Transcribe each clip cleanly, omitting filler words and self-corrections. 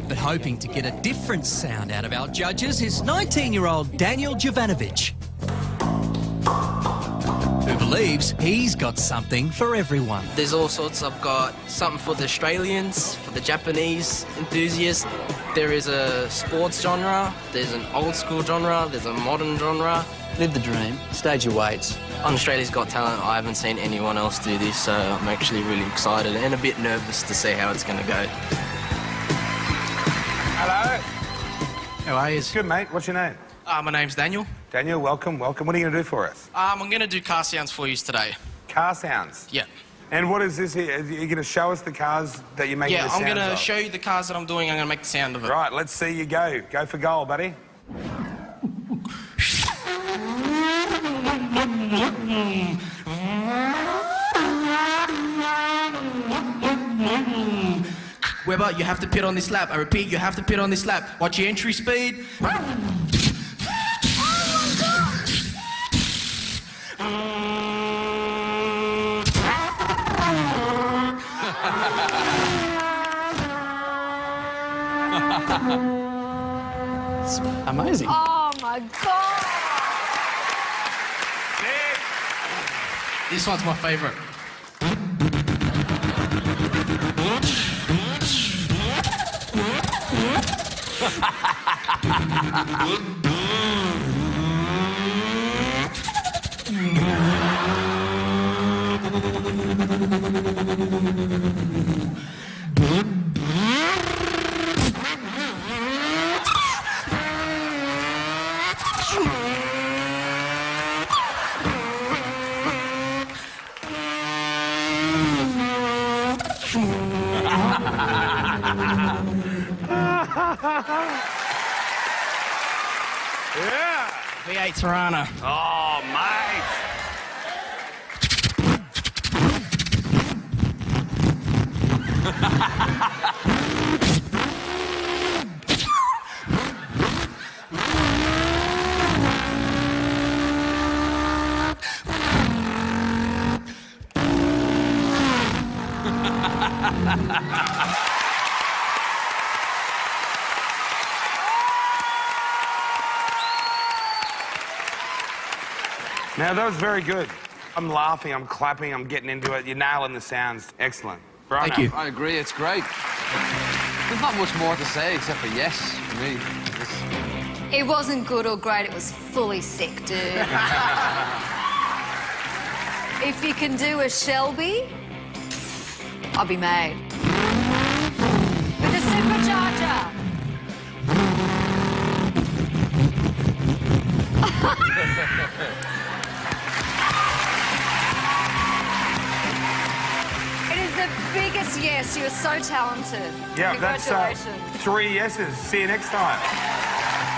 But hoping to get a different sound out of our judges is 19-year-old Daniel Jovanovic, who believes he's got something for everyone. There's all sorts. I've got something for the Australians, for the Japanese enthusiasts. There is a sports genre, there's an old school genre, there's a modern genre. Live the dream, stage your weights. On Australia's Got Talent, I haven't seen anyone else do this, so I'm actually really excited and a bit nervous to see how it's going to go. Hello. How are you? Good, mate. What's your name? My name's Daniel. Daniel, welcome, welcome. What are you going to do for us? I'm going to do car sounds for you today. Car sounds? Yeah. And what is this here? Are you going to show us the cars that you're making the sounds of? Yeah, I'm going to show you the cars that I'm doing. I'm going to make the sound of it. Right, let's see you go. Go for goal, buddy. Webber, you have to pit on this lap. I repeat, you have to pit on this lap. Watch your entry speed. It's amazing. Oh my God! This one's my favourite. Yeah. V8 Tirana. Oh, mate. Now, that was very good. I'm laughing, I'm clapping, I'm getting into it. You're nailing the sounds. Excellent. Right. Thank you. I agree, it's great. There's not much more to say except for yes, for me. It wasn't good or great, it was fully sick, dude. If you can do a Shelby, I'll be made. With a supercharger. It is the biggest yes. You are so talented. Yeah, Congratulations. that's 3 yeses. See you next time.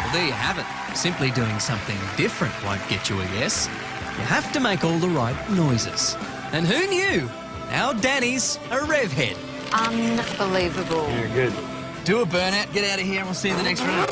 Well, there you have it. Simply doing something different won't get you a yes. You have to make all the right noises. And who knew? Our Danny's a rev head. Unbelievable. Yeah, good. Do a burnout, get out of here, and we'll see you in the next round.